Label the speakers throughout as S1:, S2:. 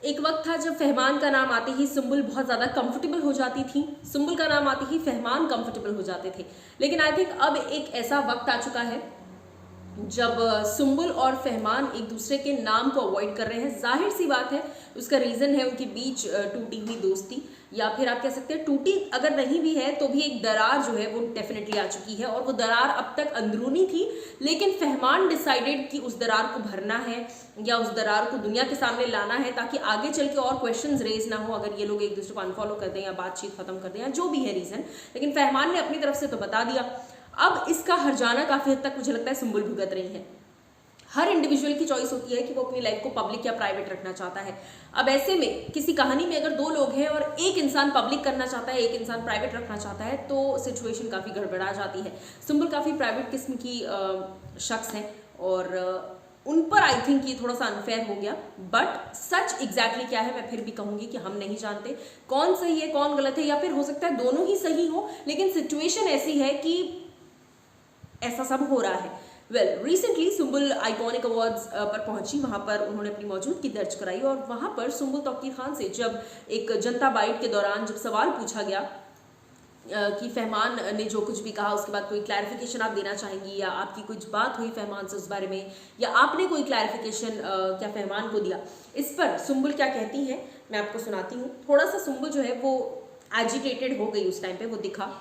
S1: एक वक्त था जब फहमान का नाम आते ही सुम्बुल बहुत ज़्यादा कंफर्टेबल हो जाती थी, सुम्बुल का नाम आते ही फहमान कंफर्टेबल हो जाते थे। लेकिन आई थिंक अब एक ऐसा वक्त आ चुका है जब सुम्बुल और फहमान एक दूसरे के नाम को अवॉइड कर रहे हैं। जाहिर सी बात है, उसका रीज़न है उनके बीच टूटी हुई दोस्ती, या फिर आप कह सकते हैं टूटी अगर नहीं भी है तो भी एक दरार जो है वो डेफिनेटली आ चुकी है। और वो दरार अब तक अंदरूनी थी, लेकिन फहमान डिसाइडेड कि उस दरार को भरना है या उस दरार को दुनिया के सामने लाना है, ताकि आगे चल के और क्वेश्चंस रेज ना हो अगर ये लोग एक दूसरे को अनफॉलो कर दें या बातचीत खत्म कर दें या जो भी है रीज़न। लेकिन फहमान ने अपनी तरफ से तो बता दिया। अब इसका हर्जाना काफ़ी हद तक मुझे लगता है सुम्बुल भुगत रही है। हर इंडिविजुअल की चॉइस होती है कि वो अपनी लाइफ को पब्लिक या प्राइवेट रखना चाहता है। अब ऐसे में किसी कहानी में अगर दो लोग हैं और एक इंसान पब्लिक करना चाहता है, एक इंसान प्राइवेट रखना चाहता है, तो सिचुएशन काफ़ी गड़बड़ा जाती है। सुम्बुल काफ़ी प्राइवेट किस्म की शख्स है और उन पर आई थिंक ये थोड़ा सा अनफेयर हो गया। बट सच एग्जैक्टली क्या है मैं फिर भी कहूँगी कि हम नहीं जानते कौन सही है कौन गलत है, या फिर हो सकता है दोनों ही सही हो, लेकिन सिचुएशन ऐसी है कि ऐसा सब हो रहा है। रिसेंटली सुम्बुल आइकॉनिक अवार्ड्स पर पहुंची, वहां पर उन्होंने अपनी मौजूदगी दर्ज कराई और वहां पर सुम्बुल तौकीर खान से जब एक जनता बाइट के दौरान जब सवाल पूछा गया कि फहमान ने जो कुछ भी कहा उसके बाद कोई क्लैरिफिकेशन आप देना चाहेंगी, या आपकी कुछ बात हुई फहमान से उस बारे में, या आपने कोई क्लैरिफिकेशन क्या फहमान को दिया, इस पर सुम्बुल क्या कहती हैं मैं आपको सुनाती हूँ। थोड़ा सा सुम्बुल जो है वो एजिटेटेड हो गई उस टाइम पे, वो दिखा।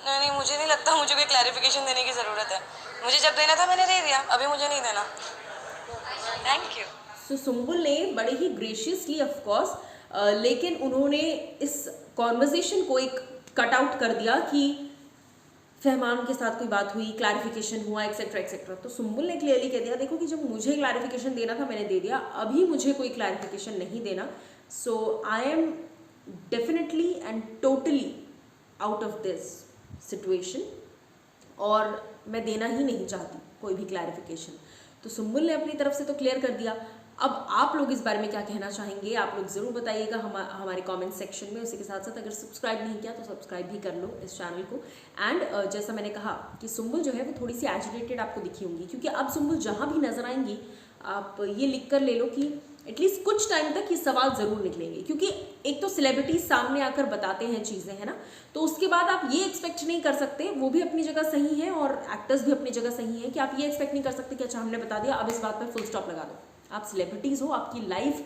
S2: नहीं, मुझे नहीं लगता मुझे कोई क्लैरिफिकेशन देने की ज़रूरत है। मुझे जब देना था मैंने दे दिया, अभी मुझे नहीं देना। Thank you.
S1: सो सुम्बुल ने बड़े ही ग्रेशियसली ऑफ कोर्स, लेकिन उन्होंने इस कॉन्वर्जेशन को एक कट आउट कर दिया कि फहमान के साथ कोई बात हुई, क्लैरिफिकेशन हुआ, एक्सेट्रा एक्सेट्रा। तो सुम्बुल ने क्लियरली कह दिया, देखो कि जब मुझे क्लैरिफिकेशन देना था मैंने दे दिया, अभी मुझे कोई क्लैरिफिकेशन नहीं देना। So I am definitely and totally out of this situation और मैं देना ही नहीं चाहती कोई भी क्लैरिफिकेशन। तो सुम्बुल ने अपनी तरफ से तो क्लियर कर दिया। अब आप लोग इस बारे में क्या कहना चाहेंगे आप लोग ज़रूर बताइएगा हमारे कमेंट सेक्शन में। उसी के साथ साथ अगर सब्सक्राइब नहीं किया तो सब्सक्राइब भी कर लो इस चैनल को। एंड जैसा मैंने कहा कि सुम्बुल जो है वो थोड़ी सी एजिटेटेड आपको दिखी होंगी, क्योंकि अब सुम्बुल जहाँ भी नजर आएंगी आप ये लिख कर ले लो कि एटलीस्ट कुछ टाइम तक ये सवाल ज़रूर निकलेंगे, क्योंकि एक तो सेलिब्रिटीज सामने आकर बताते हैं चीज़ें, है ना, तो उसके बाद आप ये एक्सपेक्ट नहीं कर सकते, वो भी अपनी जगह सही है और एक्टर्स भी अपनी जगह सही है, कि आप ये एक्सपेक्ट नहीं कर सकते कि अच्छा हमने बता दिया अब इस बात पर फुल स्टॉप लगा दो। आप सेलिब्रिटीज़ हो, आपकी लाइफ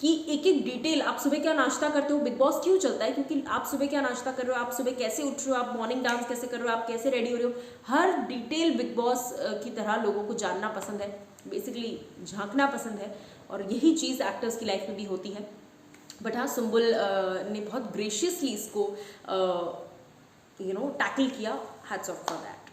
S1: की एक एक डिटेल, आप सुबह क्या नाश्ता करते हो, बिग बॉस क्यों चलता है क्योंकि आप सुबह क्या नाश्ता कर रहे हो, आप सुबह कैसे उठ रहे हो, आप मॉर्निंग डांस कैसे कर रहे हो, आप कैसे रेडी हो रहे हो, हर डिटेल बिग बॉस की तरह लोगों को जानना पसंद है, बेसिकली झांकना पसंद है, और यही चीज़ एक्टर्स की लाइफ में भी होती है। बट हाँ, सुम्बुल ने बहुत ग्रेशियसली इसको टैकल किया। Hats off for that.